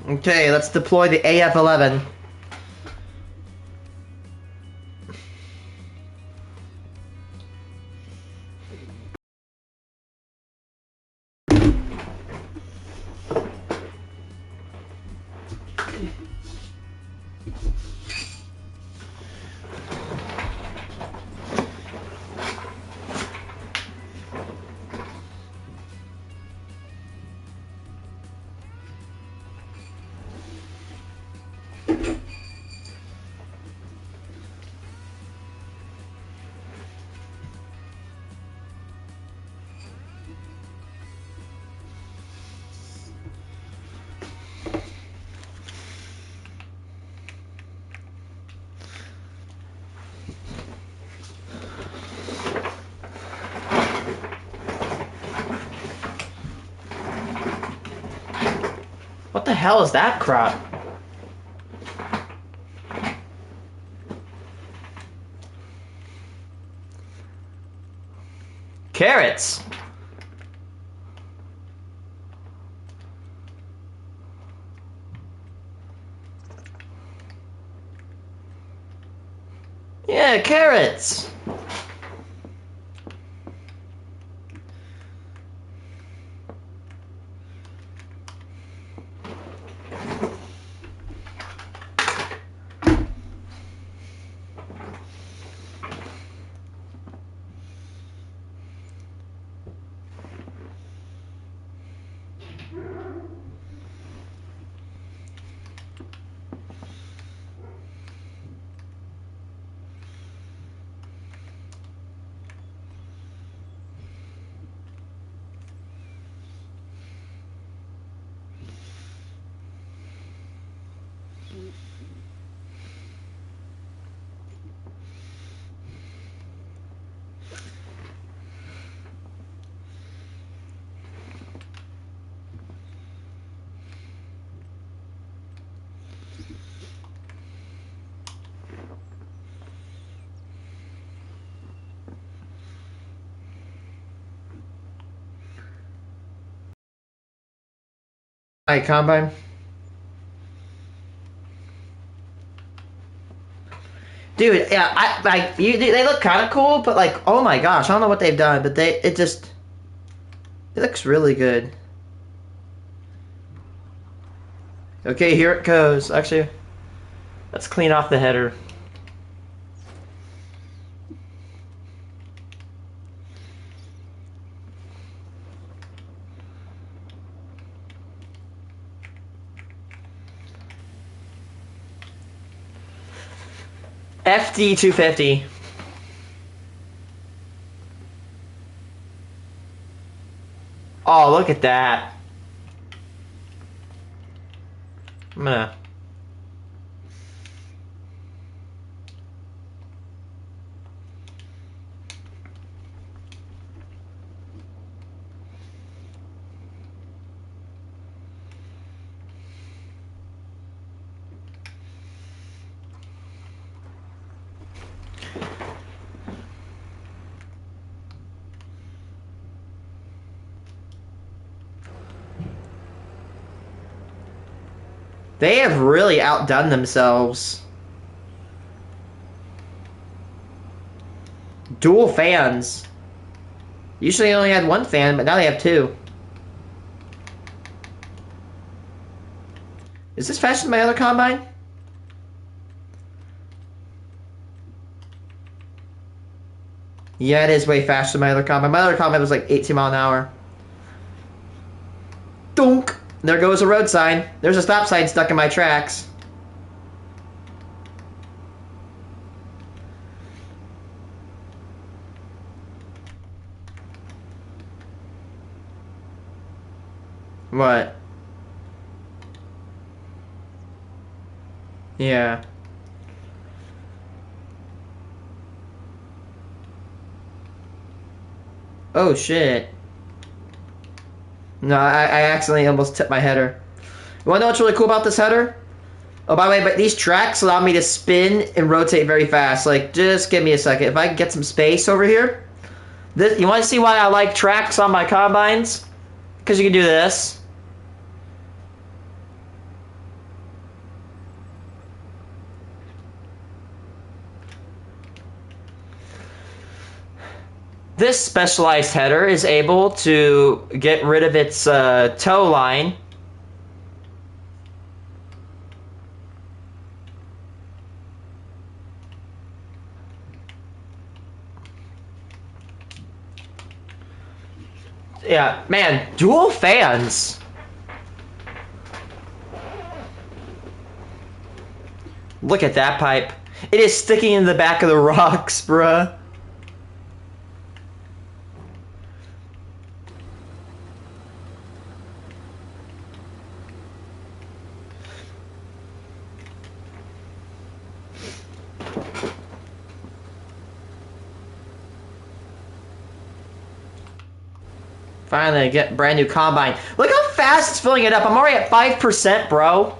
Okay, let's deploy the AF-11. What the hell is that crap? Carrots. Yeah, carrots. Hi, Combine. Dude, yeah, they look kind of cool, but like, oh my gosh, I don't know what they've done, but it looks really good. Okay, here it goes. Actually, let's clean off the header. FD250. Oh, look at that. I'm gonna... They have really outdone themselves. Dual fans. Usually they only had one fan, but now they have two. Is this faster than my other Combine? Yeah, it is way faster than my other Combine. My other Combine was like 18 miles an hour. Dunk! There goes a road sign. There's a stop sign stuck in my tracks. What? Yeah. Oh shit. No, I accidentally almost tipped my header. You wanna know what's really cool about this header? Oh, by the way, but these tracks allow me to spin and rotate very fast. Like, just give me a second. If I can get some space over here, This, you want to see why I like tracks on my combines? Because you can do this. This specialized header is able to get rid of its toe line. Yeah, man, dual fans. Look at that pipe. It is sticking in the back of the rocks, bruh. Finally, get brand new combine. Look how fast it's filling it up. I'm already at 5%, bro.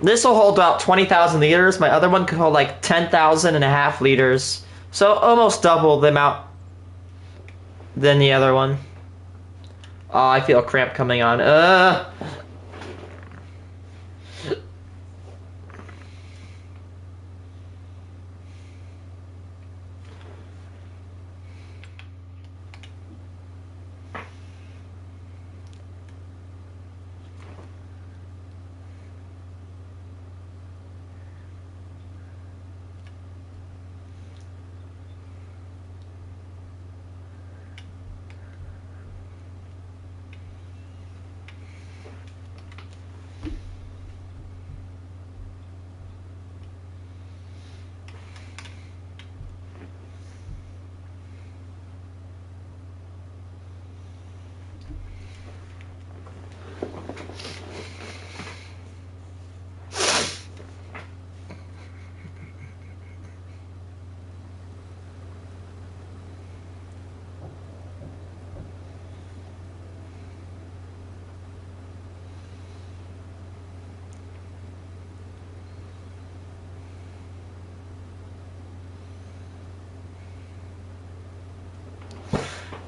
This will hold about 20,000 liters. My other one could hold like 10,000 and a half liters. So almost double the amount than the other one. Oh, I feel a cramp coming on.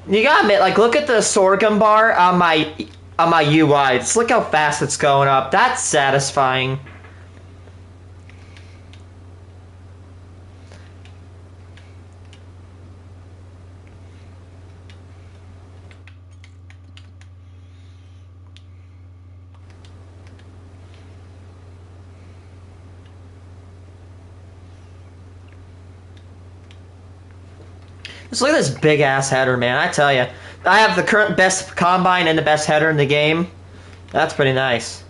You gotta admit, like, look at the sorghum bar on my UI. Just look how fast it's going up. That's satisfying. Just look at this big ass header, man. I tell you, I have the current best combine and the best header in the game. That's pretty nice.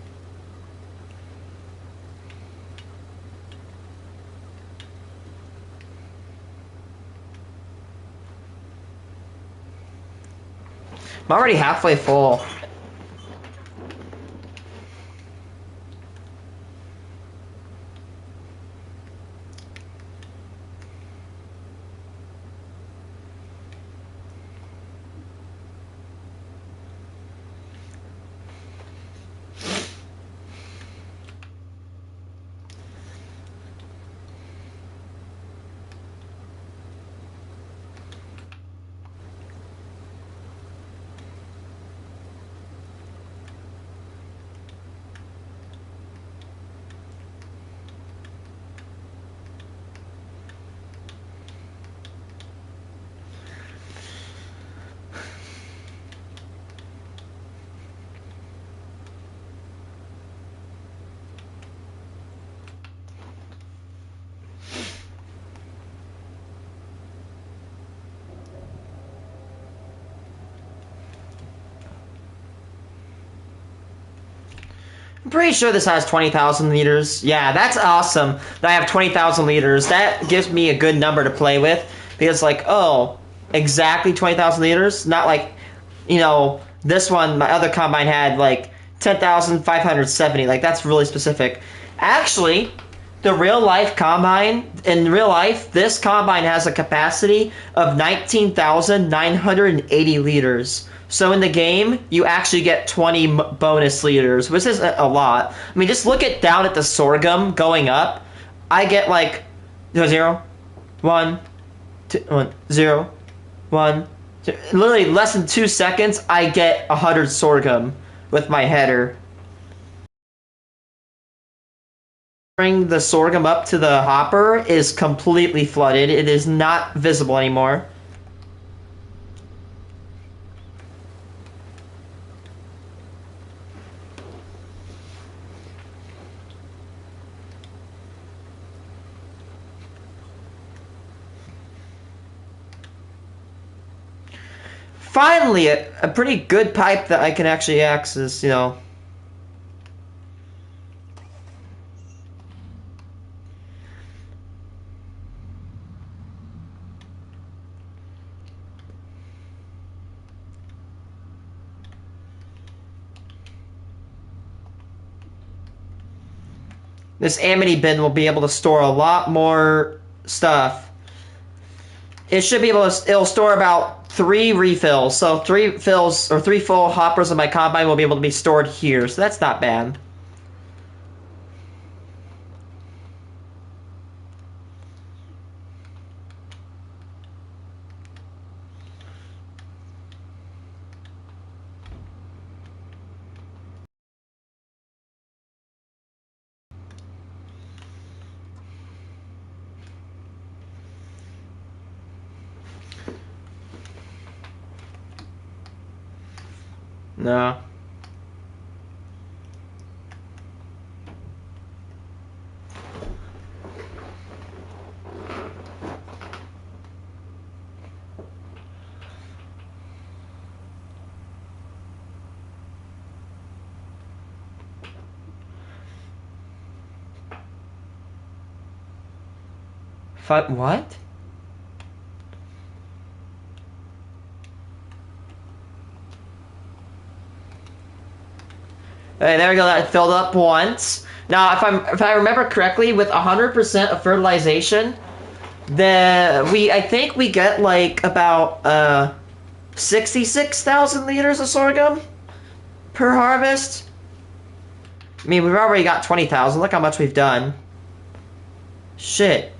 I'm already halfway full. I'm pretty sure this has 20,000 liters. Yeah, that's awesome that I have 20,000 liters. That gives me a good number to play with. Because, like, oh, exactly 20,000 liters? Not like, you know, this one, my other combine had, like, 10,570. Like, that's really specific. Actually, the real life combine, in real life, this combine has a capacity of 19,980 liters. So in the game, you actually get 20 bonus liters, which is a lot. I mean, just look down at the sorghum going up. I get like 0, 1, 2, 1, 0, One, two, literally less than 2 seconds, I get 100 sorghum with my header. Bring the sorghum up to the hopper is completely flooded. It is not visible anymore. Finally, a pretty good pipe that I can actually access, you know. This Amity bin will be able to store a lot more stuff. It should be able to, it'll store about 3 refills. So 3 fills, or 3 full hoppers of my combine will be able to be stored here. So that's not bad. No. What? Okay, there we go. That filled up once. Now, if I remember correctly, with 100% of fertilization, I think we get like about 66,000 liters of sorghum per harvest. I mean, we've already got 20,000. Look how much we've done. Shit.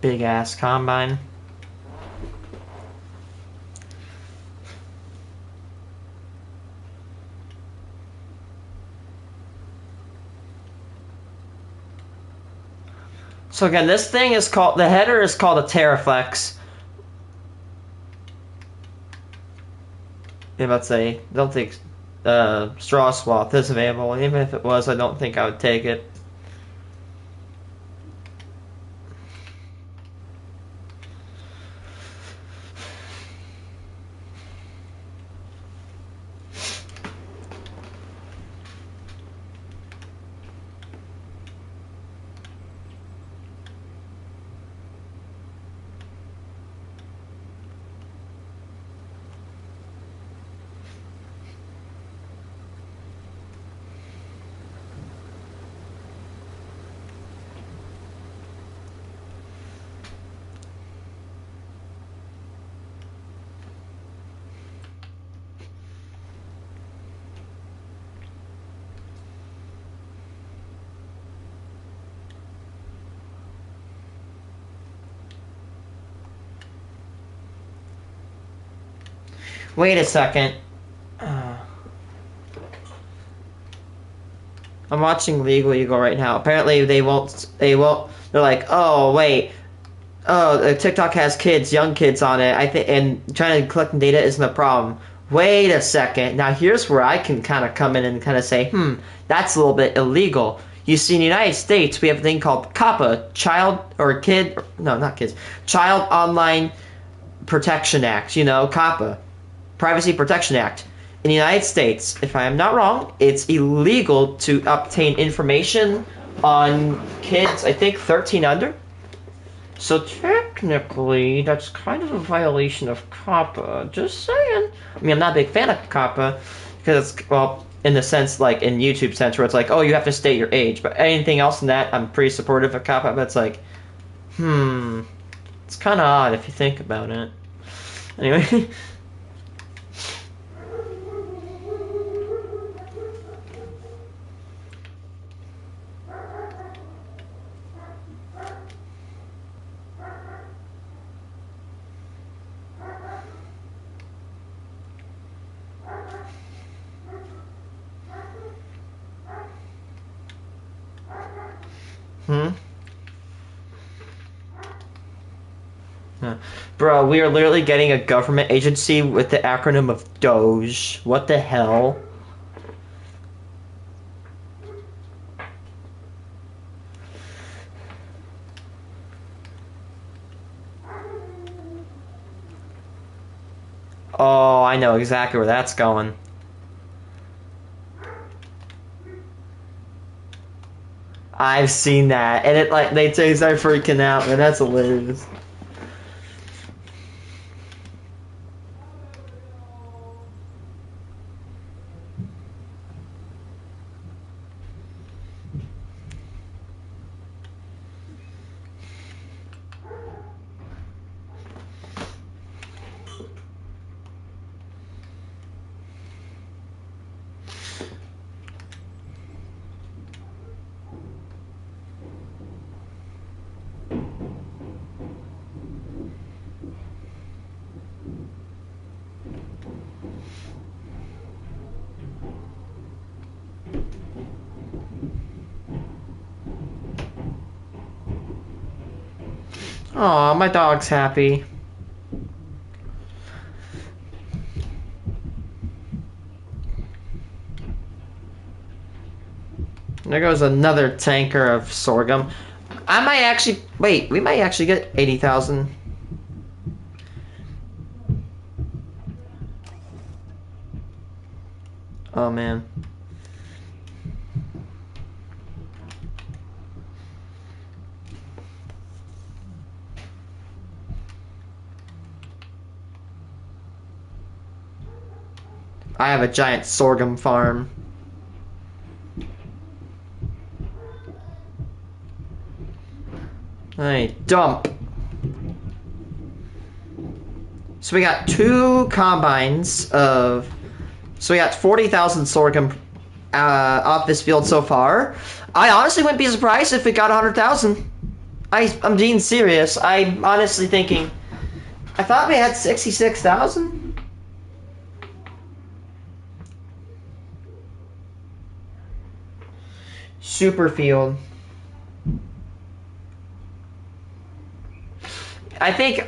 Big ass combine. So again, this thing is called, the header is called a Teraflex. Yeah, let's say, I don't think straw swath is available. Even if it was, I don't think I would take it. Wait a second. I'm watching Legal Eagle right now. Apparently they won't, they're like, oh, wait. Oh, TikTok has kids, young kids on it. I think, and trying to collect data isn't a problem. Wait a second. Now here's where I can kind of come in and kind of say, that's a little bit illegal. You see, in the United States, we have a thing called COPPA, Child Online Protection Act, COPPA, Privacy Protection Act. In the United States, if I am not wrong, it's illegal to obtain information on kids, I think 13 under. So technically, that's kind of a violation of COPPA. Just saying. I mean, I'm not a big fan of COPPA because, well, in the sense, like in YouTube sense, where it's like, oh, you have to state your age. But anything else than that, I'm pretty supportive of COPPA. But it's like, it's kind of odd if you think about it. Anyway. Hmm? Bro, we are literally getting a government agency with the acronym of Doge. What the hell? Oh, I know exactly where that's going. I've seen that, and it like they start freaking out, man. That's hilarious. Aw, my dog's happy. There goes another tanker of sorghum. I might actually wait. We might actually get 80,000. Oh man. I have a giant sorghum farm. Hey, dump. So we got 2 combines of. So we got 40,000 sorghum off this field so far. I honestly wouldn't be surprised if it got 100,000. I'm being serious. I'm honestly thinking. I thought we had 66,000. Super field. I think.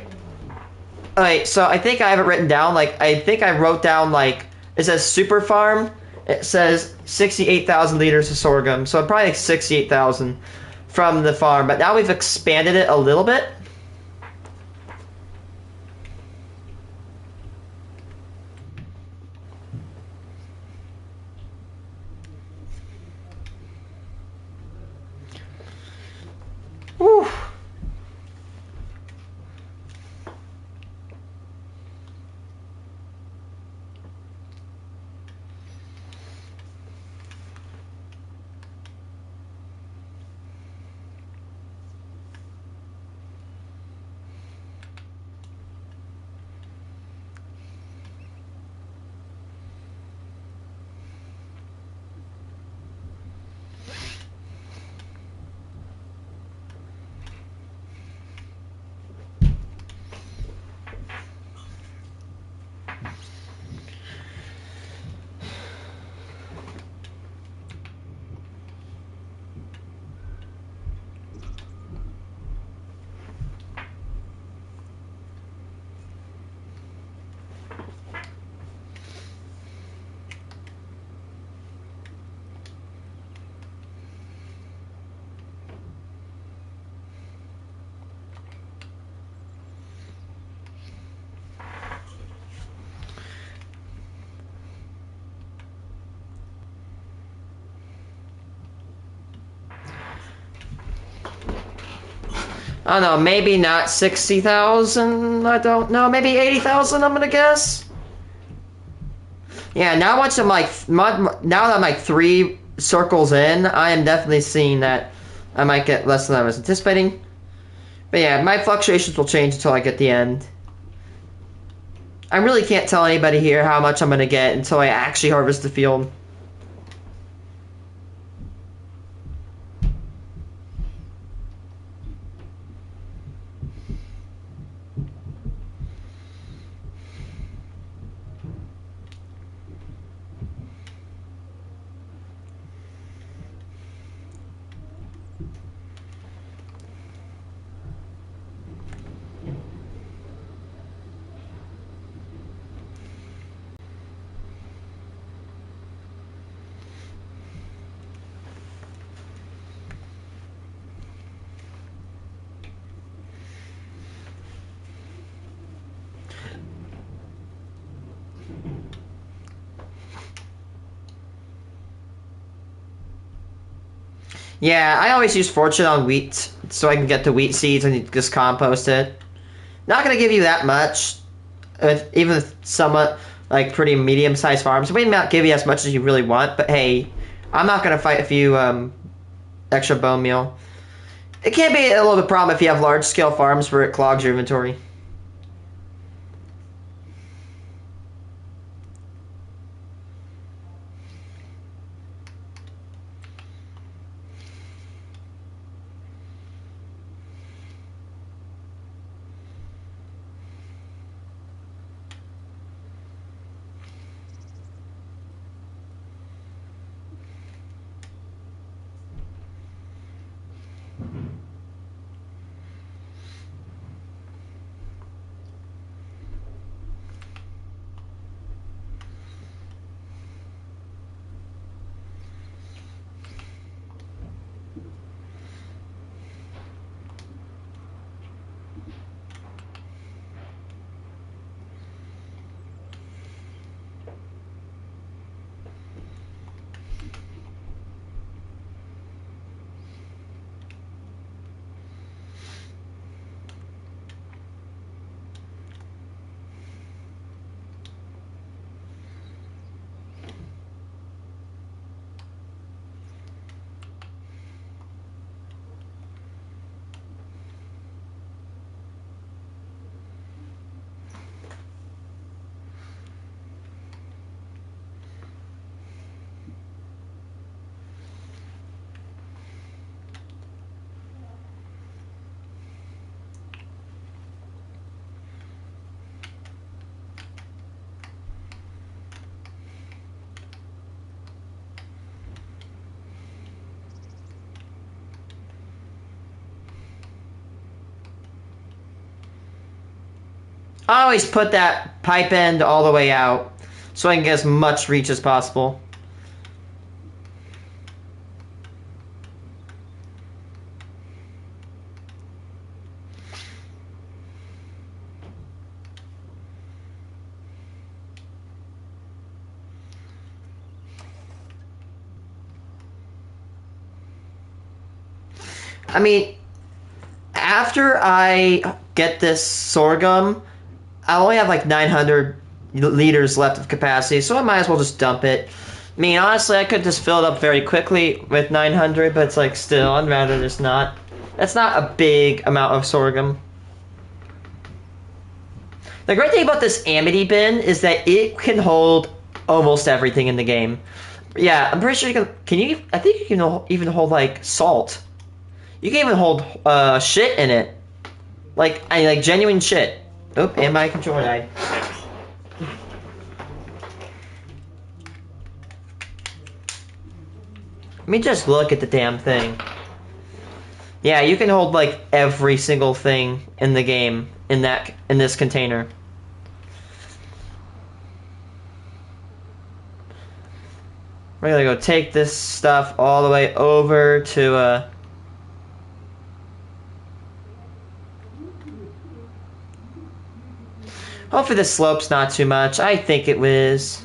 Alright, so I think I have it written down. Like, I think I wrote down, like, it says super farm. It says 68,000 liters of sorghum. So probably like 68,000 from the farm. But now we've expanded it a little bit. Whew. I don't know, maybe not 60,000, I don't know, maybe 80,000 I'm gonna guess. Yeah, now once I'm like, now that I'm like 3 circles in, I am definitely seeing that I might get less than I was anticipating. But yeah, my fluctuations will change until I get the end. I really can't tell anybody here how much I'm gonna get until I actually harvest the field. Yeah, I always use fortune on wheat so I can get the wheat seeds and just compost it. Not gonna give you that much, even somewhat like pretty medium-sized farms. It may not give you as much as you really want, but hey, I'm not gonna fight if you extra bone meal. It can be a little bit of a problem if you have large-scale farms where it clogs your inventory. I always put that pipe end all the way out so I can get as much reach as possible. I mean, after I get this sorghum, I only have like 900 liters left of capacity, so I might as well just dump it. I mean, honestly, I could just fill it up very quickly with 900, but it's like still, I'd rather just not. That's not a big amount of sorghum. The great thing about this Amity bin is that it can hold almost everything in the game. Yeah, I'm pretty sure you can. Can you? I think you can even hold like salt. You can even hold shit in it, like genuine shit. Oop, and my controller died. Let me just look at the damn thing. Yeah, you can hold like every single thing in the game in this container. We're gonna go take this stuff all the way over to hopefully the slope's not too much. I think it was.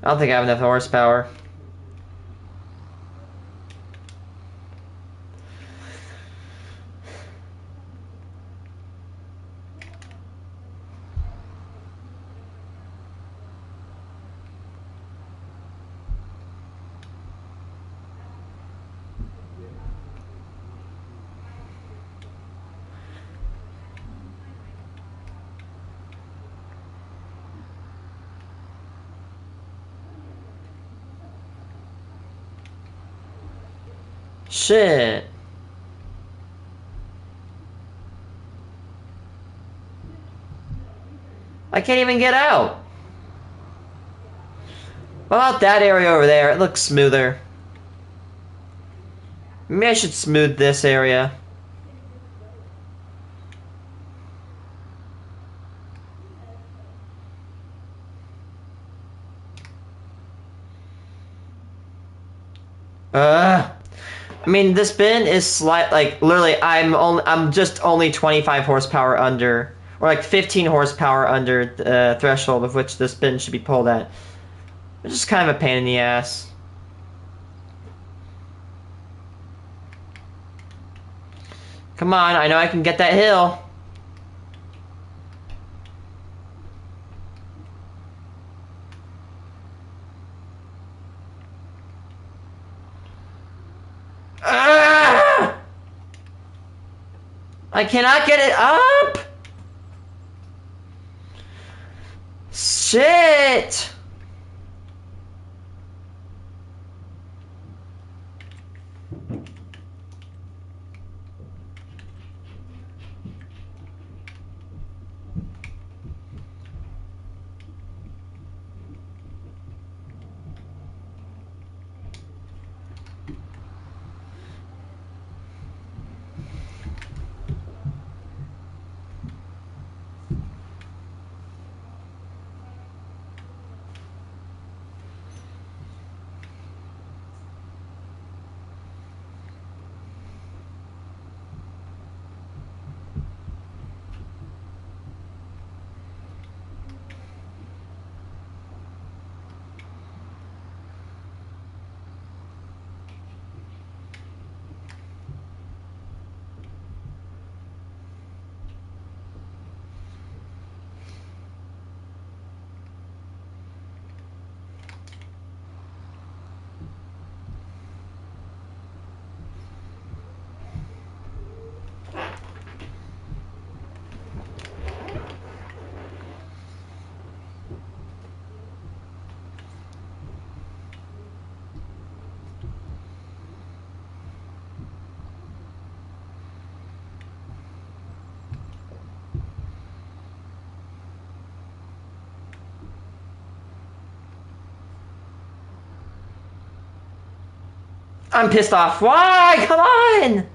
I don't think I have enough horsepower. Shit. I can't even get out. What about that area over there? It looks smoother. Maybe I should smooth this area. I mean, this bin is like literally. I'm just only 25 horsepower under, or like 15 horsepower under the threshold of which this bin should be pulled at. It's just kind of a pain in the ass. Come on, I know I can get that hill. Ah! I cannot get it up! Shit! I'm pissed off. Why? Come on!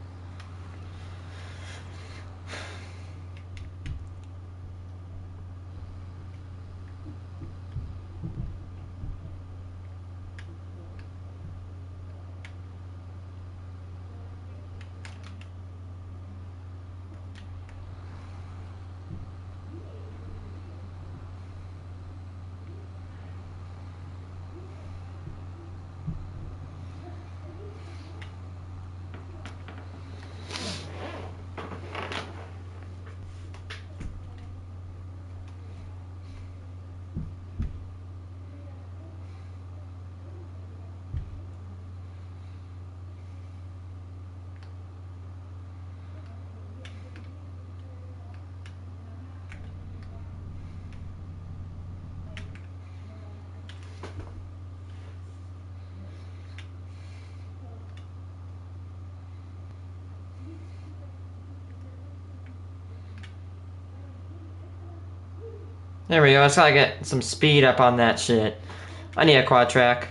There we go. I just gotta get some speed up on that shit. I need a quad track.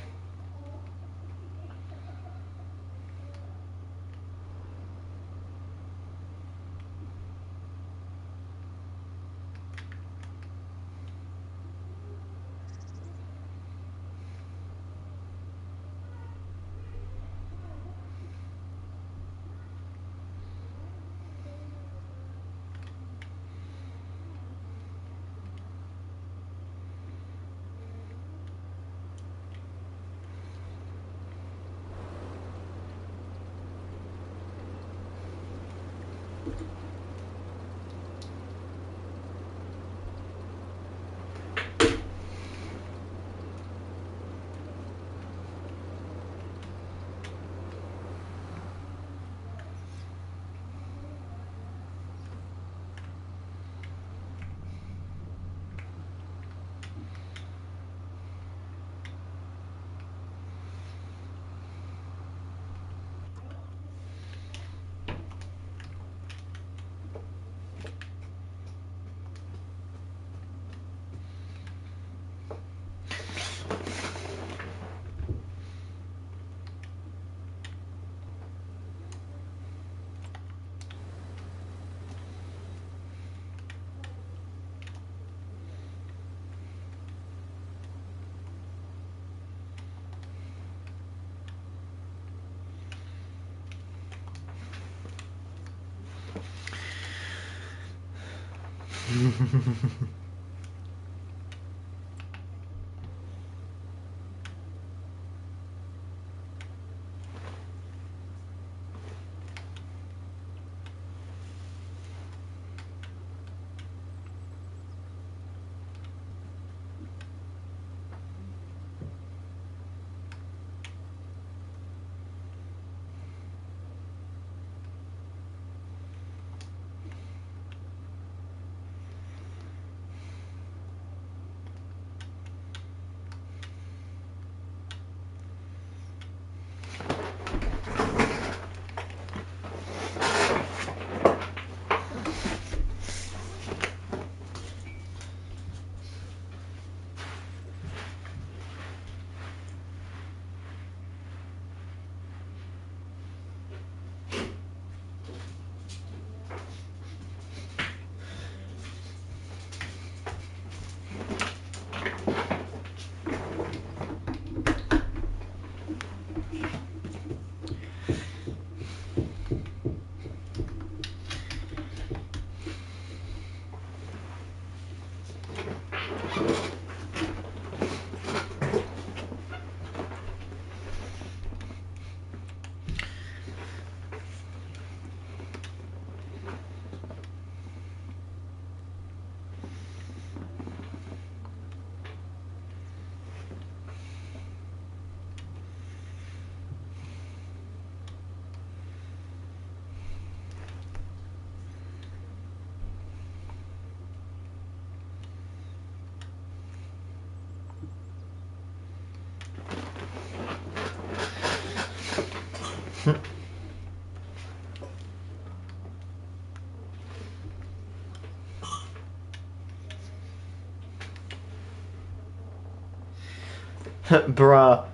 Bruh.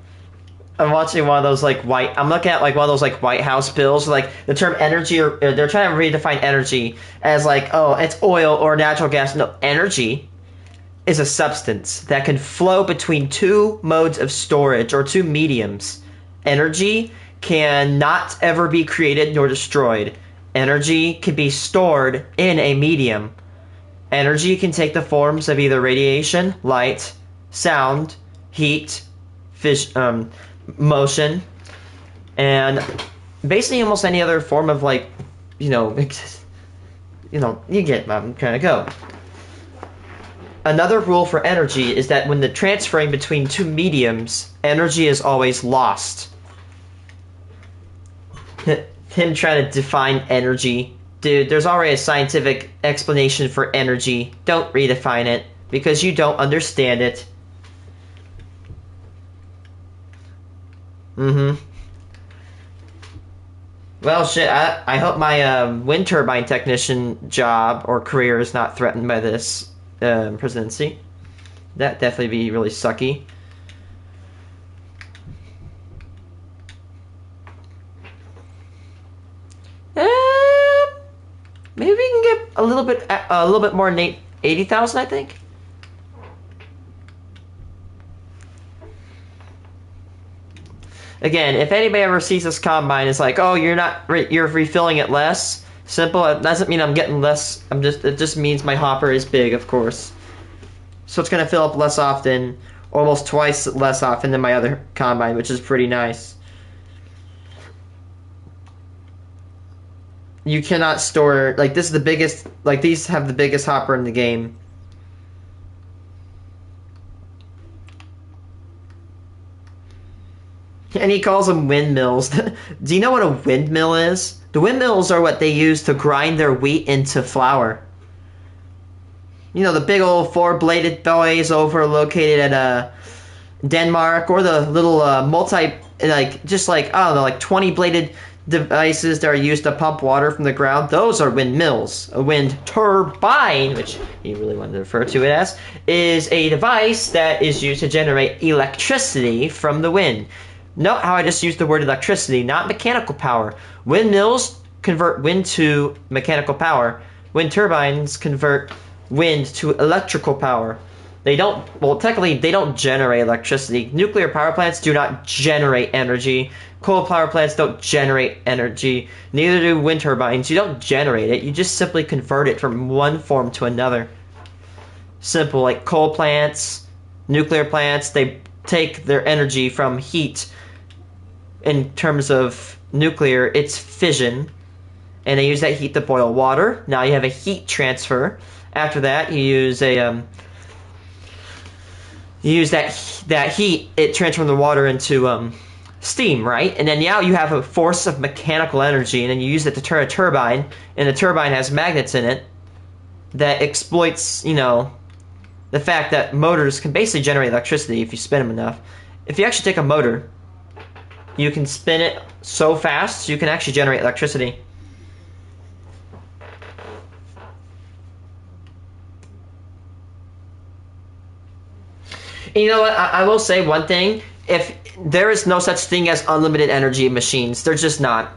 I'm watching one of those like white. I'm looking at like one of those like White House bills. Like the term energy, or they're trying to redefine energy as like, oh, it's oil or natural gas. No, energy is a substance that can flow between two modes of storage or two mediums. Energy can not ever be created nor destroyed. Energy can be stored in a medium. Energy can take the forms of either radiation, light, sound, heat, motion, and basically almost any other form of like, you know, you get where I'm trying to go. Another rule for energy is that when the transferring between two mediums, energy is always lost. Him trying to define energy. Dude, there's already a scientific explanation for energy. Don't redefine it, because you don't understand it. Well, shit, I hope my wind turbine technician job or career is not threatened by this presidency. That'd definitely be really sucky. Maybe we can get a little bit more than 80,000, I think. Again, if anybody ever sees this combine, it's like, oh, you're refilling it less. Simple. It doesn't mean I'm getting less. It just means my hopper is big, of course. So it's gonna fill up less often, almost twice less often than my other combine, which is pretty nice. You cannot store, like, this is the biggest, like, these have the biggest hopper in the game. And he calls them windmills. Do you know what a windmill is? The windmills are what they use to grind their wheat into flour. You know, the big old four-bladed boys over located at Denmark, or the little just like, I don't know, like 20-bladed devices that are used to pump water from the ground. Those are windmills. A wind turbine, which he really wanted to refer to it as, is a device that is used to generate electricity from the wind. Note how I just used the word electricity, not mechanical power. Windmills convert wind to mechanical power. Wind turbines convert wind to electrical power. Technically, they don't generate electricity. Nuclear power plants do not generate energy. Coal power plants don't generate energy. Neither do wind turbines. You don't generate it. You just simply convert it from one form to another. simple, like coal plants, nuclear plants. They take their energy from heat. In terms of nuclear, it's fission, and they use that heat to boil water. Now you have a heat transfer. After that, you use that heat. It transforms the water into steam, right? And then now you have a force of mechanical energy, and then you use it to turn a turbine, and the turbine has magnets in it that exploits, the fact that motors can basically generate electricity if you spin them enough. If you actually take a motor, you can spin it so fast you can actually generate electricity. You know what? I will say one thing. If there is no such thing as unlimited energy in machines, there's just not.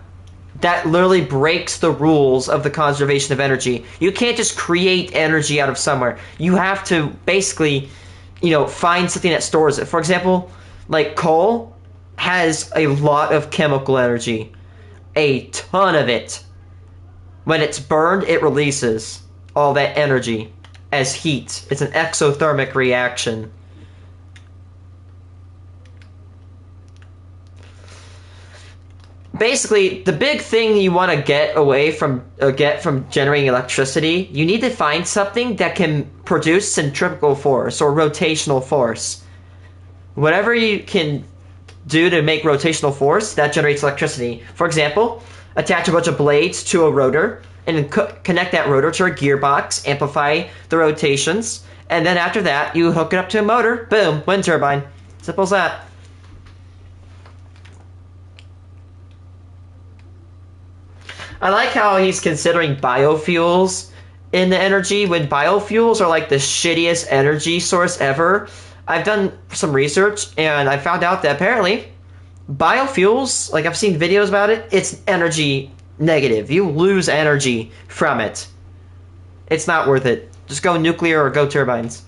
That literally breaks the rules of the conservation of energy. You can't just create energy out of somewhere. You have to basically, find something that stores it. For example, like coal has a lot of chemical energy. A ton of it. When it's burned, it releases all that energy as heat. It's an exothermic reaction. Basically, the big thing you want to get from generating electricity, you need to find something that can produce centrifugal force or rotational force. Whatever you can do to make rotational force, that generates electricity. For example, attach a bunch of blades to a rotor and then connect that rotor to a gearbox, amplify the rotations, and then after that, you hook it up to a motor, boom, wind turbine. Simple as that. I like how he's considering biofuels in the energy when biofuels are like the shittiest energy source ever. I've done some research and I found out that apparently biofuels, like I've seen videos about it, it's energy negative. You lose energy from it. It's not worth it. Just go nuclear or go turbines.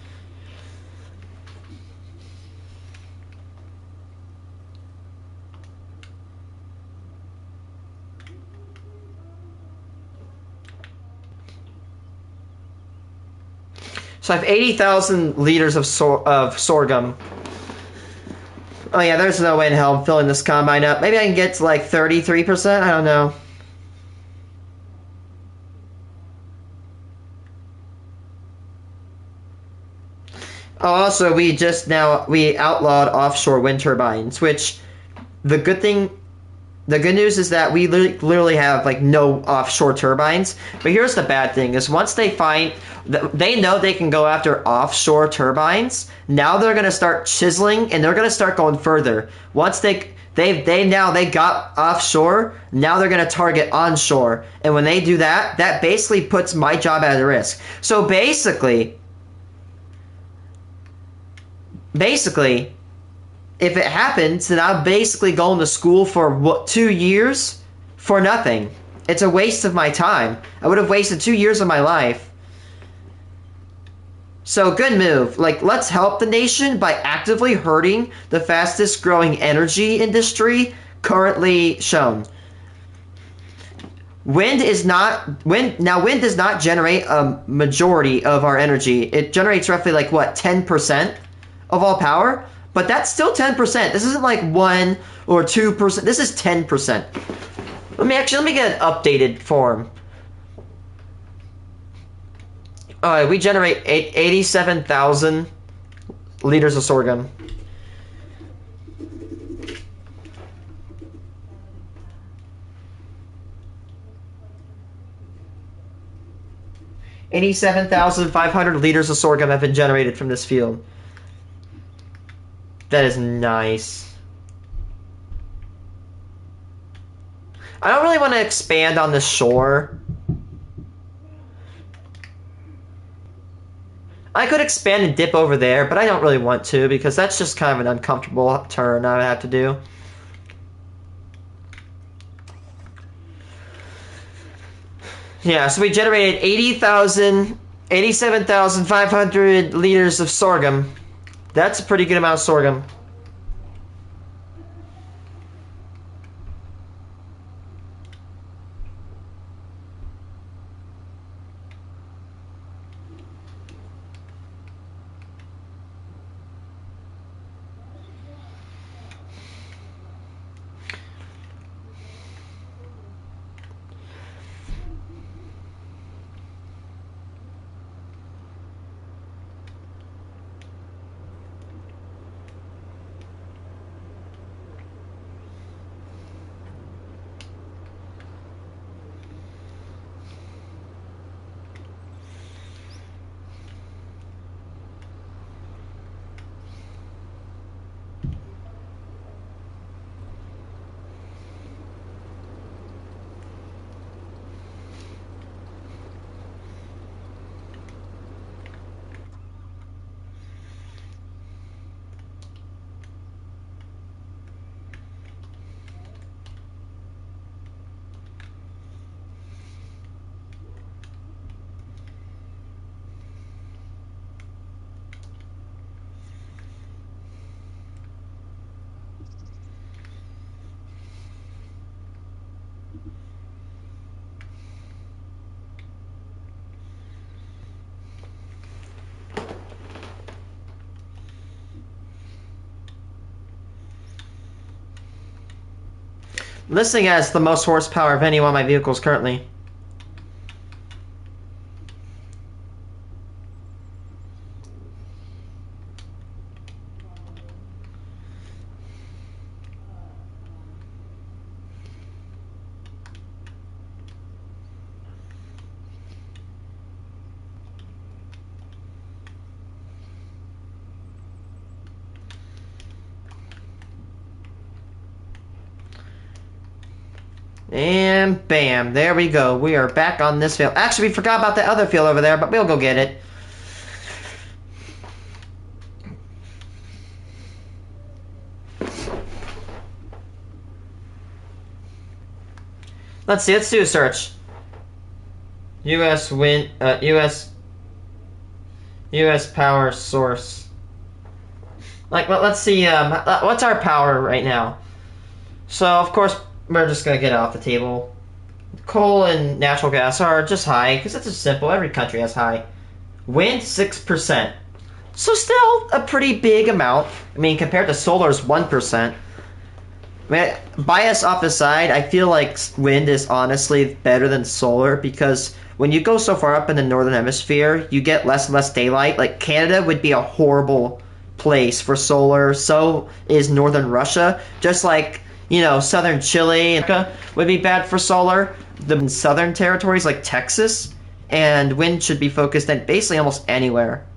So I have 80,000 liters of sorghum. Oh yeah, there's no way in hell I'm filling this combine up. Maybe I can get to like 33%? I don't know. Oh, also, we outlawed offshore wind turbines, which the good news is that we literally have like no offshore turbines. But here's the bad thing: is once they know they can go after offshore turbines. Now they're gonna start chiseling and they're gonna start going further. Once they got offshore. Now they're gonna target onshore, and when they do that, that basically puts my job at risk. So basically, if it happens, then I'm basically going to school for 2 years for nothing. It's a waste of my time. I would have wasted 2 years of my life. So good move. Like, let's help the nation by actively hurting the fastest growing energy industry currently shown. Wind does not generate a majority of our energy. It generates roughly like what, 10% of all power? But that's still 10%. This isn't like 1 or 2%. This is 10%. Let me get an updated form. We generate 87,000 liters of sorghum. $87,500 liters of sorghum have been generated from this field. That is nice. I don't really want to expand on the shore. I could expand and dip over there, but I don't really want to because that's just kind of an uncomfortable turn I would have to do. Yeah, so we generated 87,500 liters of sorghum. That's a pretty good amount of sorghum. Listing as the most horsepower of any one of my vehicles currently. And bam, there we go. We are back on this field. Actually, we forgot about the other field over there, but we'll go get it. Let's see, let's do a search. US wind, US power source. Like, let's see, what's our power right now? So, of course, we're just gonna get it off the table. Coal and natural gas are just high, because it's just simple. Every country has high. Wind, 6%. So still a pretty big amount. I mean, compared to solar's 1%. I mean, bias off the side, I feel like wind is honestly better than solar, because when you go so far up in the northern hemisphere, you get less and less daylight. Like, Canada would be a horrible place for solar. So is northern Russia. Just like, you know, southern Chile would be bad for solar. The southern territories like Texas, and wind should be focused at basically almost anywhere.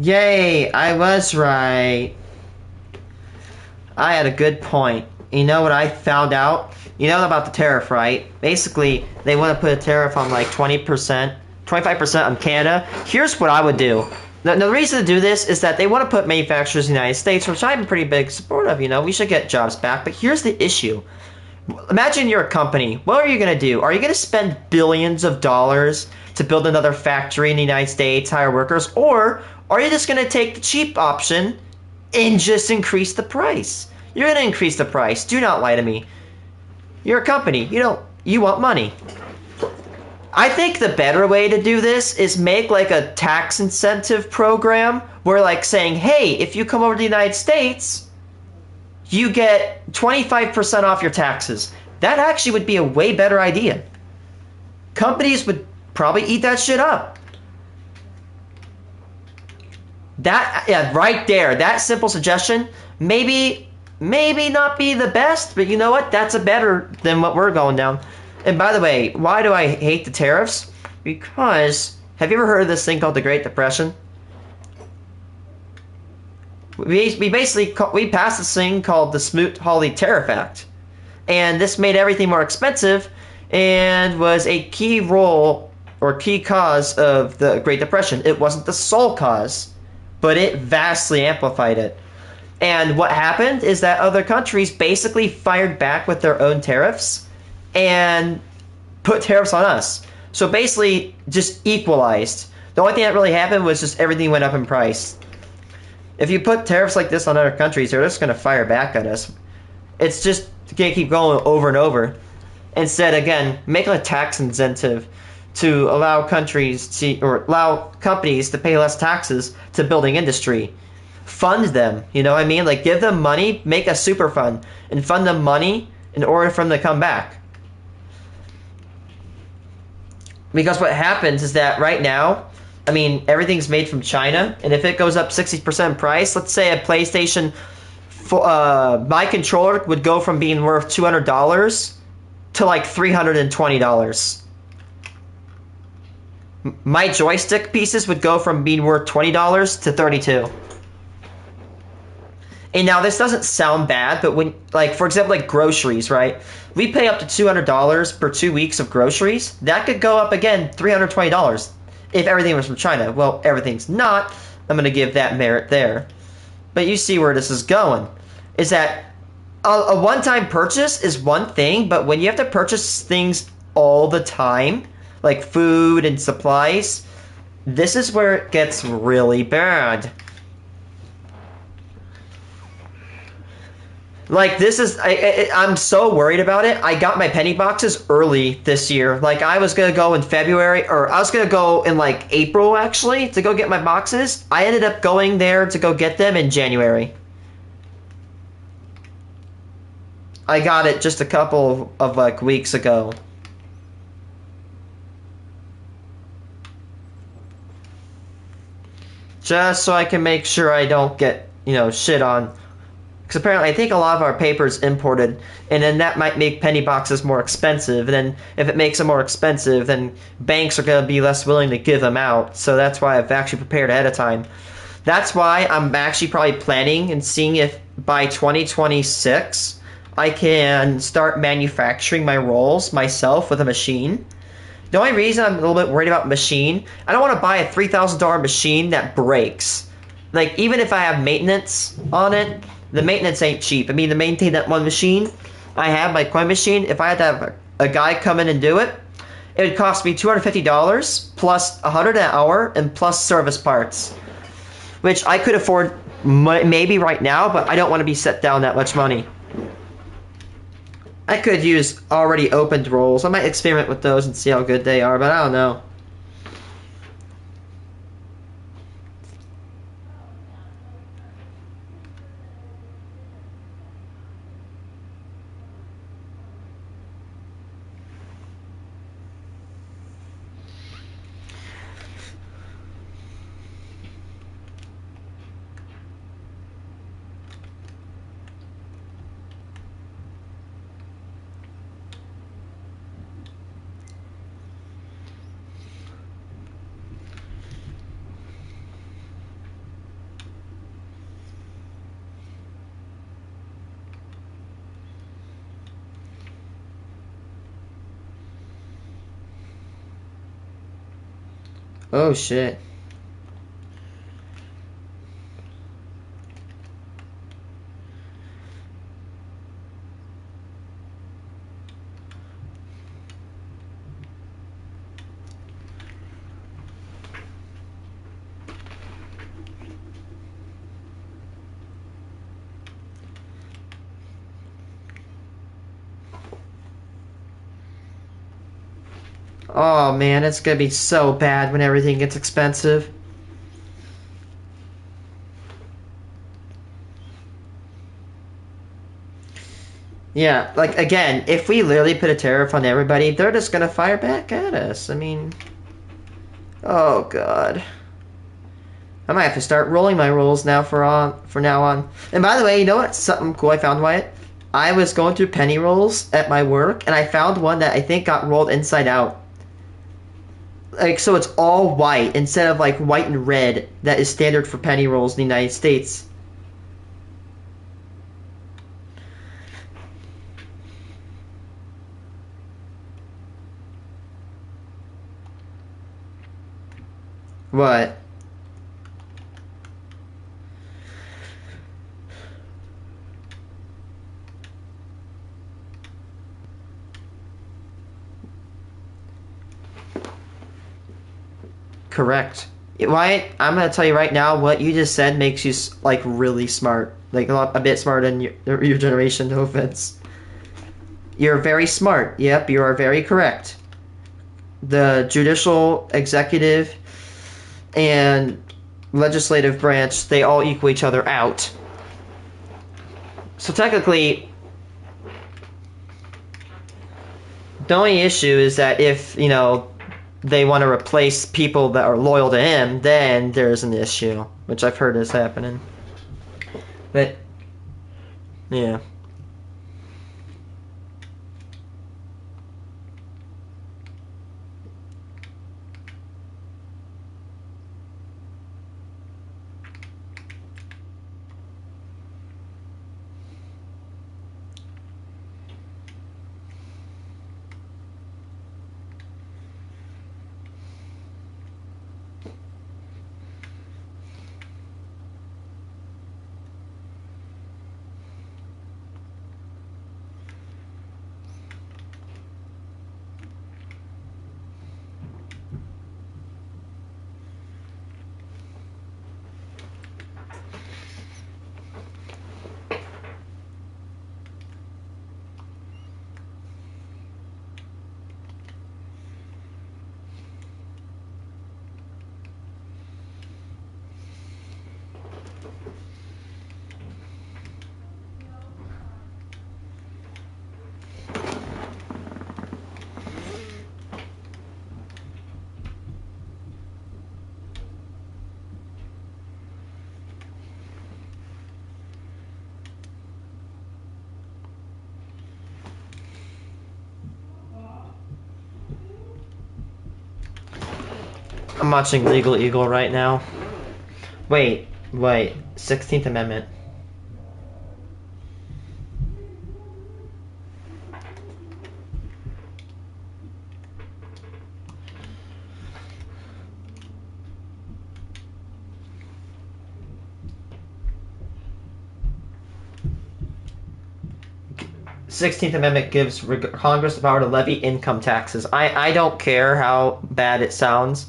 Yay, I was right. I had a good point. You know what I found out? You know about the tariff, right? Basically, they want to put a tariff on like 20%, 25% on Canada. Here's what I would do. The reason to do this is that they want to put manufacturers in the United States, which I'm a pretty big supporter of. You know, we should get jobs back. But here's the issue. Imagine you're a company. What are you going to do? Are you going to spend billions of dollars to build another factory in the United States, hire workers? Or are you just going to take the cheap option and just increase the price? You're going to increase the price. Do not lie to me. You're a company. You want money. I think the better way to do this is make like a tax incentive program where like saying, hey, if you come over to the United States, you get 25% off your taxes. That actually would be a way better idea. Companies would probably eat that shit up. Yeah, right there, that simple suggestion, maybe not be the best, but you know what? That's a better than what we're going down. And by the way, why do I hate the tariffs? Because, have you ever heard of this thing called the Great Depression? We passed this thing called the Smoot-Hawley Tariff Act. And this made everything more expensive and was a key role or key cause of the Great Depression. It wasn't the sole cause, but it vastly amplified it. And what happened is that other countries basically fired back with their own tariffs and put tariffs on us. So basically just equalized. The only thing that really happened was just everything went up in price. If you put tariffs like this on other countries, they're just going to fire back at us. It's just going to keep going over and over. Instead, again, make a tax incentive to allow countries to, or allow companies to pay less taxes to building industry. Fund them, you know what I mean? Like, give them money, make a super fund, and fund them money in order for them to come back. Because what happens is that right now, I mean, everything's made from China, and if it goes up 60% in price, let's say a PlayStation, my controller would go from being worth $200 to like $320. My joystick pieces would go from being worth $20 to $32. And now this doesn't sound bad, but when, like, for example, like groceries, right? We pay up to $200 per 2 weeks of groceries. That could go up again, $320 if everything was from China. Well, everything's not. I'm going to give that merit there. But you see where this is going. Is that a one-time purchase is one thing, but when you have to purchase things all the time, like food and supplies, this is where it gets really bad. Like, this is, I'm so worried about it. I got my penny boxes early this year. Like, I was going to go in February, or I was going to go in, like, April, actually, to go get my boxes. I ended up going there to go get them in January. I got it just a couple of, like, weeks ago. Just so I can make sure I don't get, you know, shit on. Because apparently I think a lot of our paper is imported, and then that might make penny boxes more expensive. And then if it makes them more expensive, then banks are going to be less willing to give them out. So that's why I've actually prepared ahead of time. That's why I'm actually probably planning and seeing if by 2026 I can start manufacturing my rolls myself with a machine. The only reason I'm a little bit worried about machine, I don't want to buy a $3,000 machine that breaks. Like, even if I have maintenance on it, the maintenance ain't cheap. I mean, to maintain that one machine I have, my coin machine, if I had to have a guy come in and do it, it would cost me $250 plus $100 an hour and plus service parts, which I could afford maybe right now, but I don't want to be set down that much money. I could use already opened rolls. I might experiment with those and see how good they are, but I don't know. Oh shit. Oh man, it's gonna be so bad when everything gets expensive. Yeah, like, again, if we literally put a tariff on everybody, they're just gonna fire back at us. I mean, oh god. I might have to start rolling my rolls now for now on. And by the way, you know what? Something cool I found, Wyatt? I was going through penny rolls at my work, and I found one that I think got rolled inside out. Like, so it's all white instead of like white and red that is standard for penny rolls in the United States. What? Correct. Why? I'm gonna tell you right now. What you just said makes you like really smart, like a bit smarter than your generation. No offense. You're very smart. Yep, you are very correct. The judicial, executive, and legislative branch, they all equal each other out. So technically, the only issue is that if, they want to replace people that are loyal to him, then there's an issue, which I've heard is happening. But, yeah. I'm watching Legal Eagle right now. Wait. 16th Amendment. Sixteenth Amendment gives Congress the power to levy income taxes. I don't care how bad it sounds.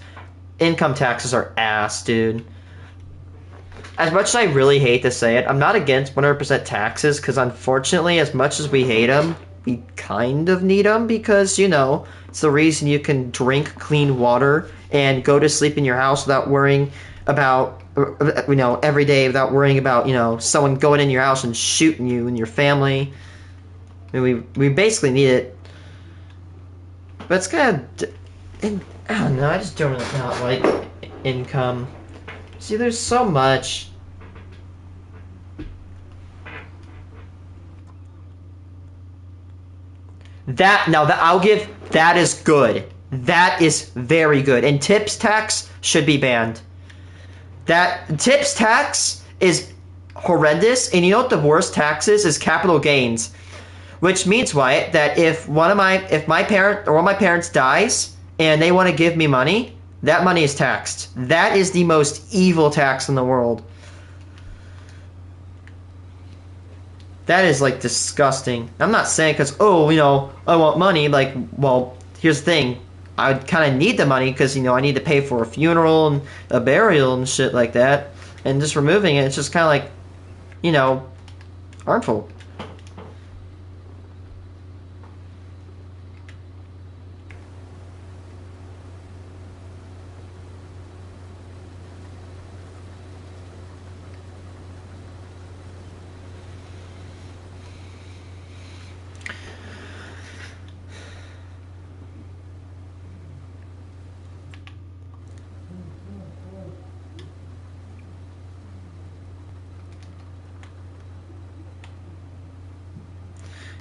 Income taxes are ass, dude. As much as I really hate to say it, I'm not against 100% taxes because unfortunately, as much as we hate them, we kind of need them because, it's the reason you can drink clean water and go to sleep in your house without worrying about, every day without worrying about, someone going in your house and shooting you and your family. I mean, we basically need it. But it's kind of, I don't know, I just don't really not like income. See, there's so much. I'll give, that is good. That is very good. And tips tax should be banned. That tips tax is horrendous. And you know what the worst tax is capital gains. Which means, Wyatt, that if my parent or one of my parents dies and they want to give me money, that money is taxed. That is the most evil tax in the world. That is like disgusting. I'm not saying because I want money. Like, well, here's the thing. I would kind of need the money because I need to pay for a funeral and a burial and shit like that. And just removing it, it's just kind of like, harmful.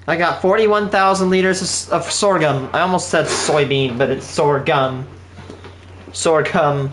I got 41,000 liters of sorghum. I almost said soybean, but it's sorghum. Sorghum.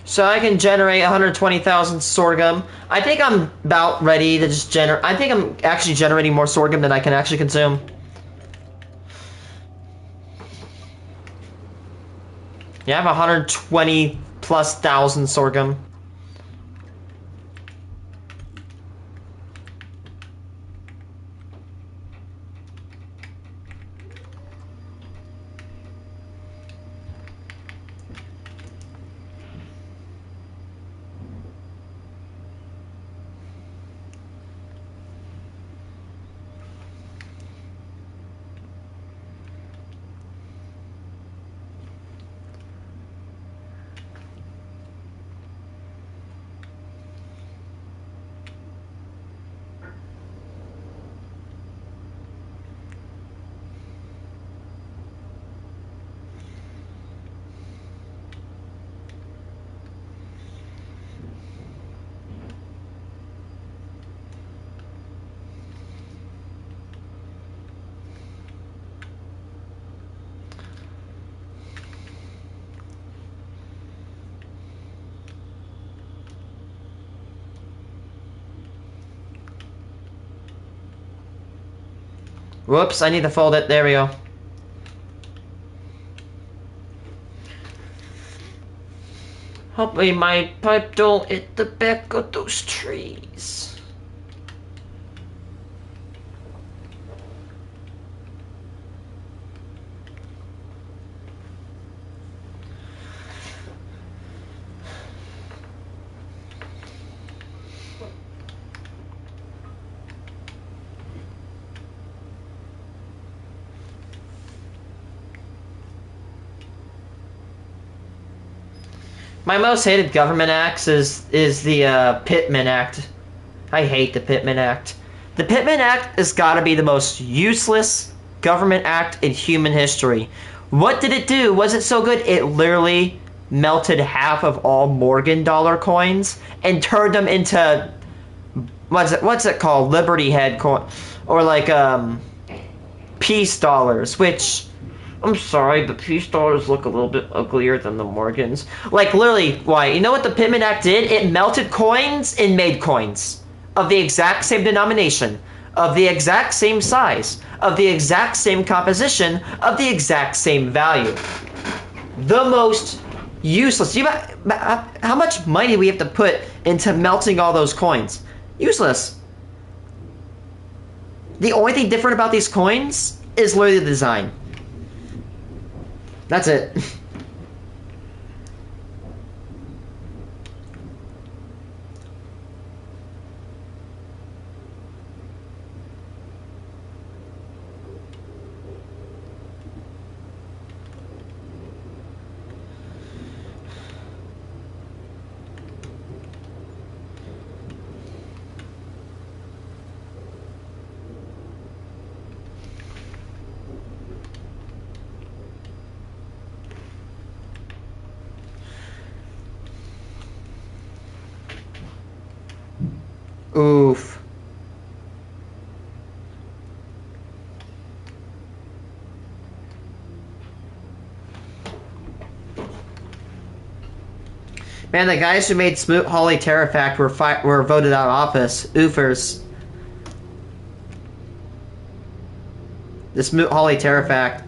So I can generate 120,000 sorghum. I think I'm about ready to just generate. I think I'm actually generating more sorghum than I can actually consume. Yeah, I have 120 plus thousand sorghum. Whoops, I need to fold it. There we go. Hopefully my pipe don't hit the back of those trees. My most hated government acts is the Pittman Act. I hate the Pittman Act. The Pittman Act has got to be the most useless government act in human history. What did it do? Was it so good? It literally melted half of all Morgan dollar coins and turned them into what's it called? Liberty head coin, or like peace dollars, which I'm sorry, but peace dollars look a little bit uglier than the Morgans. Like, literally, why? You know what the Pittman Act did? It melted coins and made coins of the exact same denomination, of the exact same size, of the exact same composition, of the exact same value. The most useless. How much money do we have to put into melting all those coins? Useless. The only thing different about these coins is literally the design. That's it. Oof. Man, the guys who made Smoot-Hawley Terrafact were voted out of office. Oofers. The Smoot-Hawley Terrafact,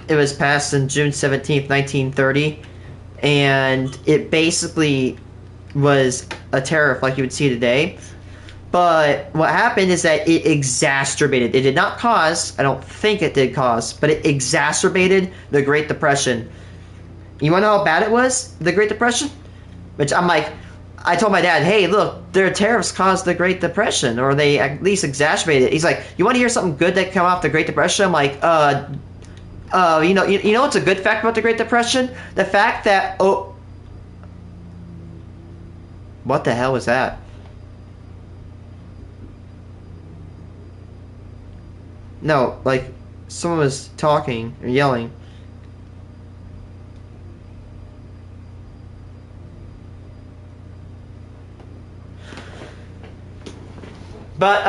it was passed on June 17th, 1930, and it basically was a tariff like you would see today. But what happened is that it exacerbated. It did not cause, I don't think it did cause, but it exacerbated the Great Depression. You want to know how bad it was, the Great Depression? Which I'm like, I told my dad, hey, look, their tariffs caused the Great Depression, or they at least exacerbated it. He's like, you want to hear something good that came off the Great Depression? I'm like, you know what's a good fact about the Great Depression? The fact that, oh, what the hell was that? No, like, someone was talking or yelling. But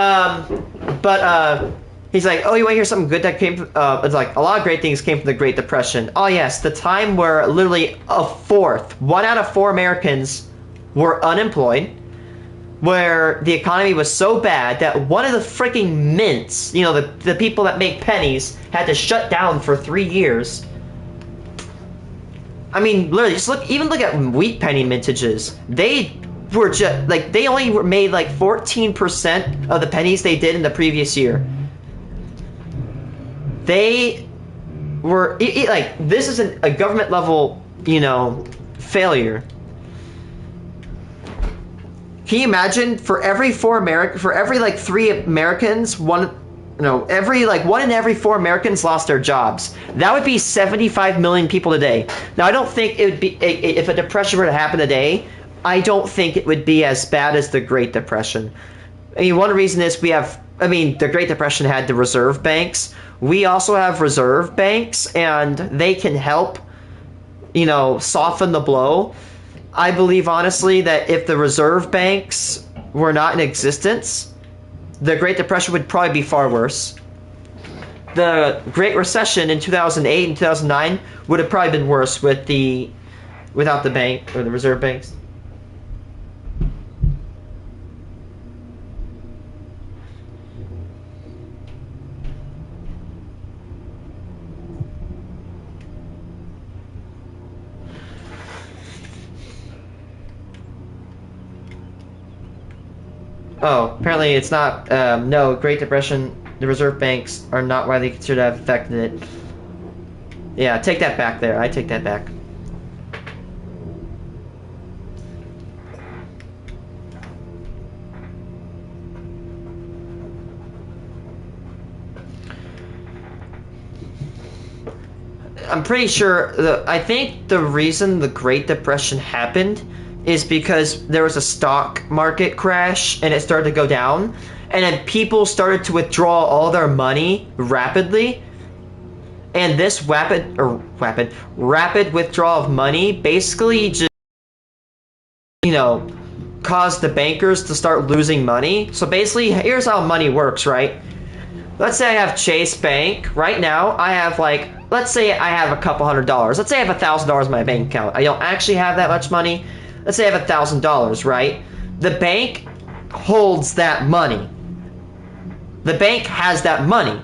He's like, oh, you want to hear something good that came from, it's like, a lot of great things came from the Great Depression. Oh, yes, the time where literally one out of four Americans were unemployed, where the economy was so bad that one of the freaking mints, the people that make pennies, had to shut down for 3 years. I mean, literally, even look at wheat penny mintages. They were just, like, they only made like 14% of the pennies they did in the previous year. They were like, this is a government level, failure. Can you imagine for every three Americans, one in every four Americans lost their jobs. That would be 75 million people today. Now, I don't think it would be, if a depression were to happen today, I don't think it would be as bad as the Great Depression. I mean, one reason is the Great Depression had the reserve banks. We also have reserve banks, and they can help, soften the blow. I believe, honestly, that if the reserve banks were not in existence, the Great Depression would probably be far worse. The Great Recession in 2008 and 2009 would have probably been worse without the bank or the reserve banks. Oh, apparently it's not, no, Great Depression, the reserve banks are not widely considered to have affected it. Yeah, take that back there. I take that back. I'm pretty sure, I think the reason the Great Depression happened is because there was a stock market crash and it started to go down, and then people started to withdraw all their money rapidly, and this rapid withdrawal of money basically just caused the bankers to start losing money. So basically, here's how money works, right? Let's say I have Chase Bank. Right now, I have let's say I have a couple $100. Let's say I have $1,000 in my bank account. I don't actually have that much money. Let's say I have $1,000, right? The bank holds that money. The bank has that money.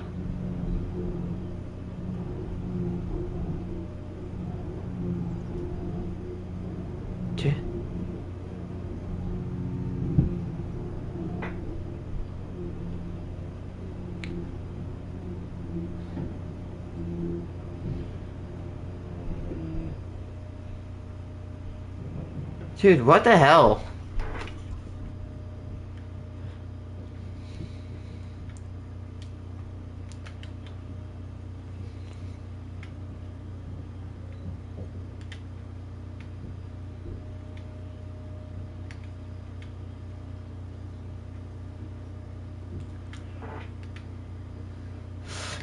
Dude, what the hell?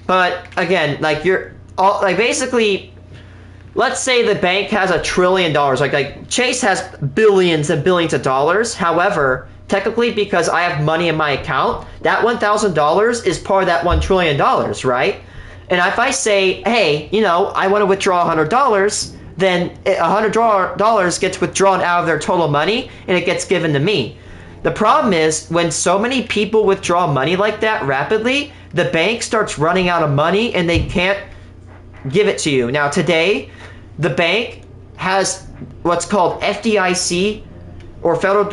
But again, basically, let's say the bank has $1 trillion. Like Chase has billions and billions of dollars. However, technically, because I have money in my account, that $1,000 is part of that $1 trillion, right? And if I say, hey, I want to withdraw $100, then $100 gets withdrawn out of their total money and it gets given to me. The problem is when so many people withdraw money like that rapidly, the bank starts running out of money and they can't give it to you. Now today, the bank has what's called FDIC, or Federal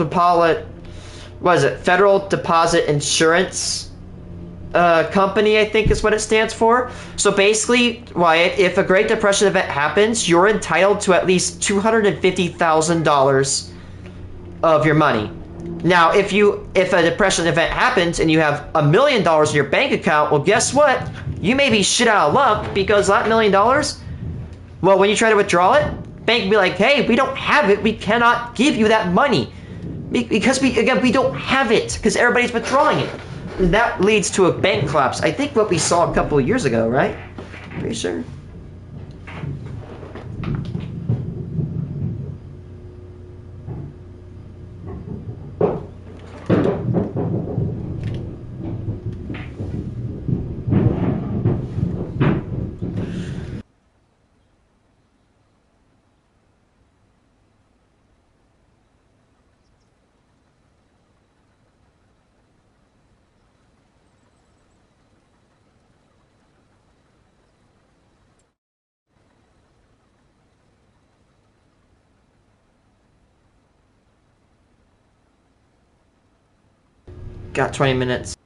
Deposit Insurance Company, I think is what it stands for. So basically, Wyatt, if a Great Depression event happens, you're entitled to at least $250,000 of your money. Now, if a depression event happens and you have $1 million in your bank account, well, guess what? You may be shit out of luck, because that $1 million, well, when you try to withdraw it, bank will be like, hey, we don't have it. We cannot give you that money because we don't have it because everybody's withdrawing it. And that leads to a bank collapse. I think what we saw a couple of years ago, right? Pretty sure. Got 20 minutes.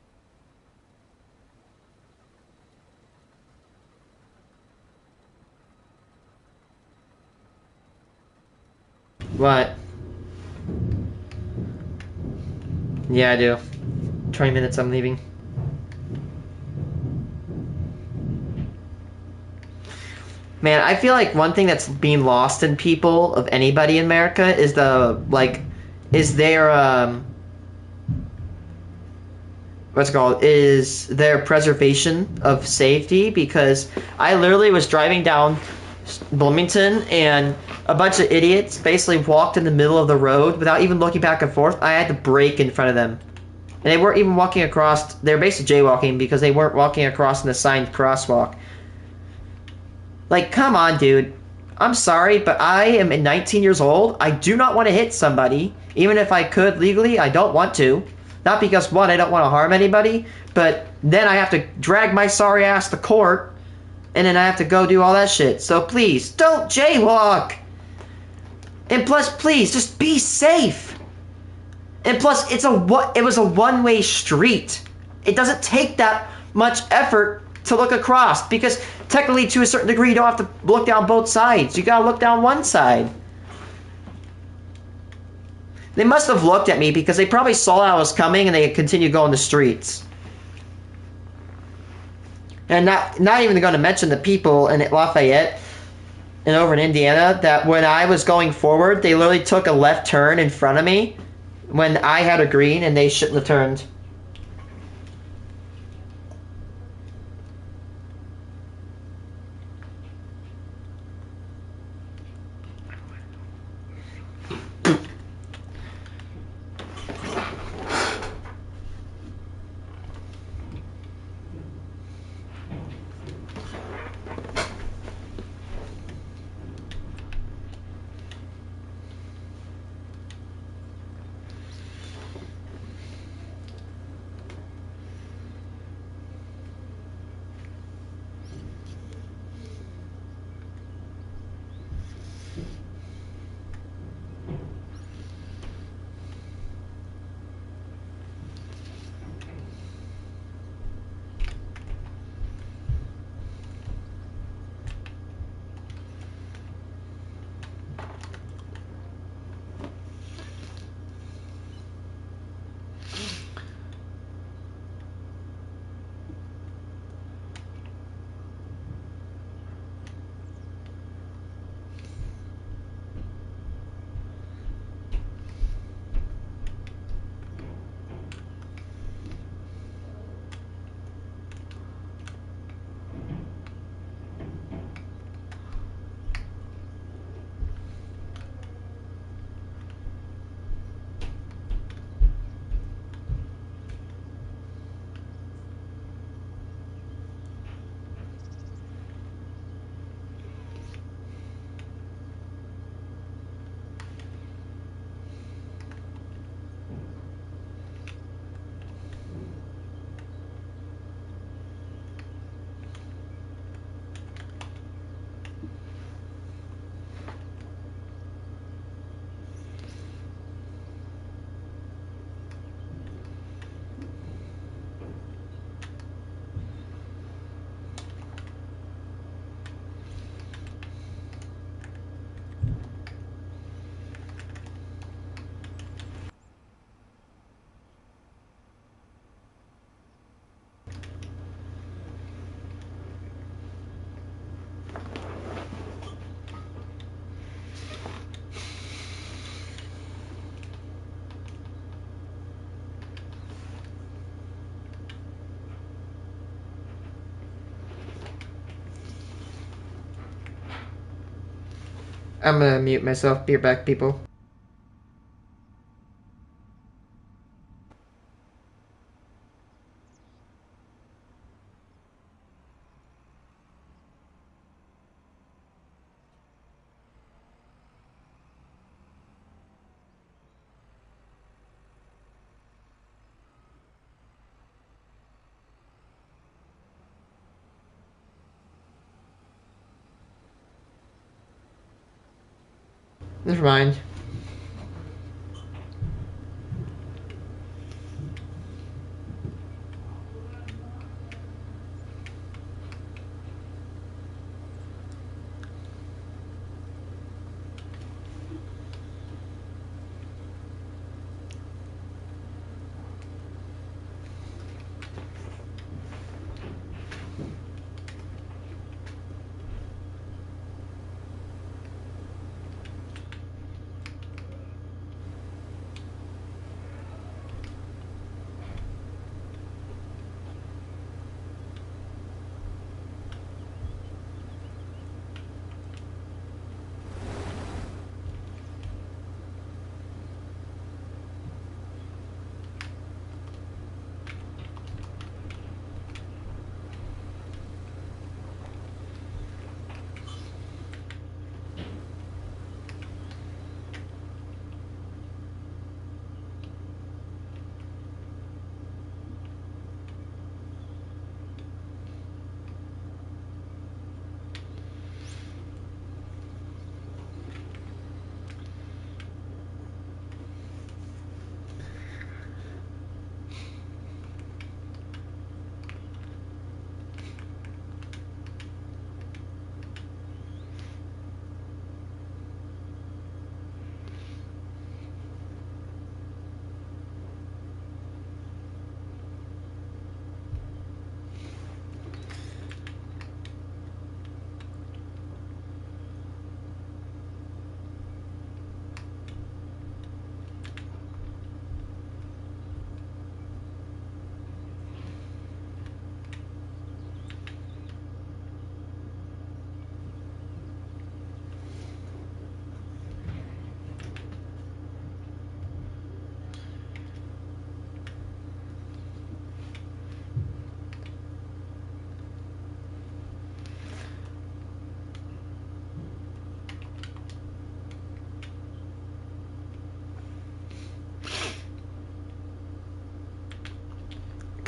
What? Yeah, I do. 20 minutes, I'm leaving. Man, I feel like one thing that's being lost in people of anybody in America is is their, what's it called, is their preservation of safety, because I literally was driving down Bloomington and a bunch of idiots basically walked in the middle of the road without even looking back and forth. I had to brake in front of them. And they weren't even walking across, they were basically jaywalking because they weren't walking across an assigned crosswalk. Like, come on, dude. I'm sorry, but I am 19 years old. I do not want to hit somebody. Even if I could legally, I don't want to. Not because, one, I don't want to harm anybody, but then I have to drag my sorry ass to court, and then I have to go do all that shit. So please, don't jaywalk! And plus, please, just be safe! And plus, it was a one-way street. It doesn't take that much effort to look across, because technically, to a certain degree, you don't have to look down both sides. You gotta look down one side. They must have looked at me because they probably saw I was coming and they continued going the streets. And not even going to mention the people in Lafayette and over in Indiana that when I was going forward, they literally took a left turn in front of me when I had a green and they shouldn't have turned. I'm gonna mute myself. Be right back, people. Never mind.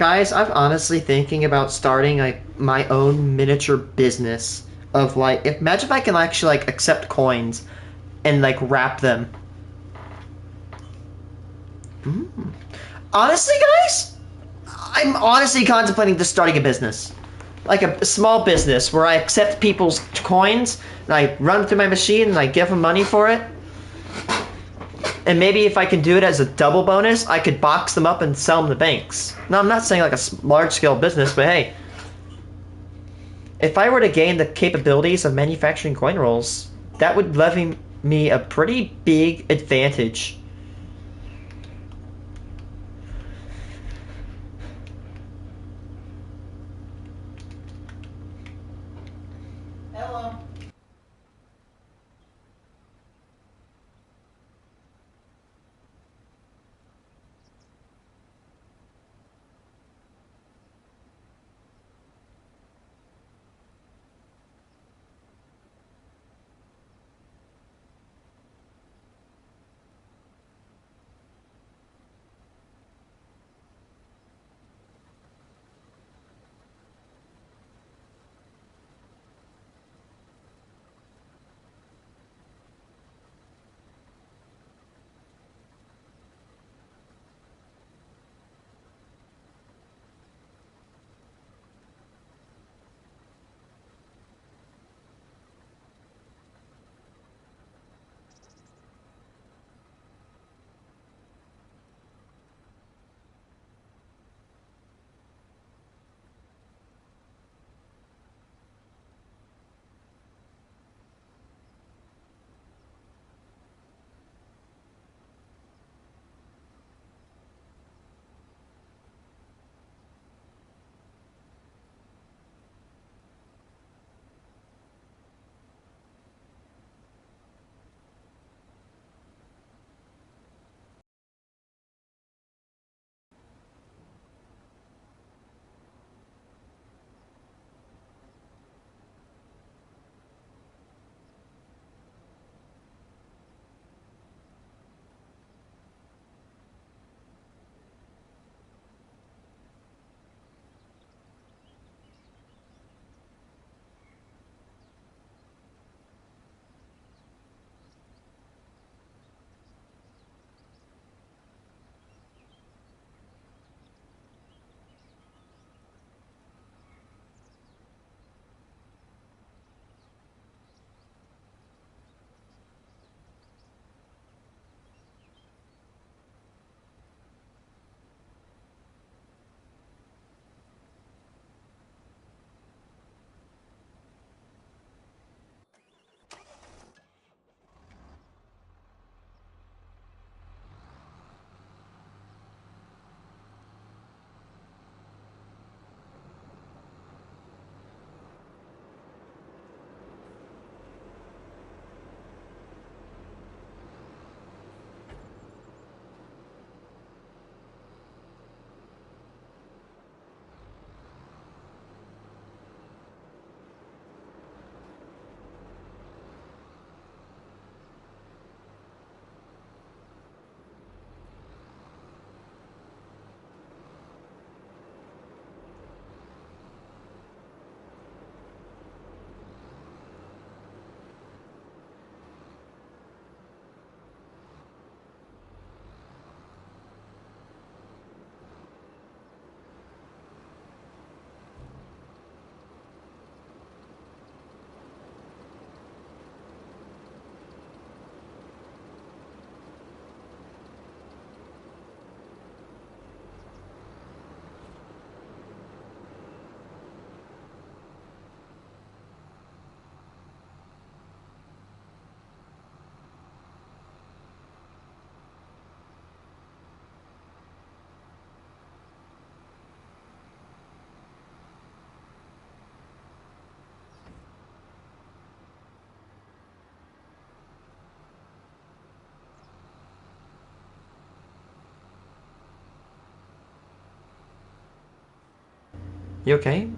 Guys, I'm honestly thinking about starting like my own miniature business of like imagine if I can actually like accept coins and like wrap them. Honestly, guys, I'm honestly contemplating just starting a business. Like a small business where I accept people's coins and I run through my machine and I give them money for it. And maybe if I can do it as a double bonus, I could box them up and sell them to banks. Now, I'm not saying like a large scale business, but hey, if I were to gain the capabilities of manufacturing coin rolls, that would levy me a pretty big advantage. Hello. You okay?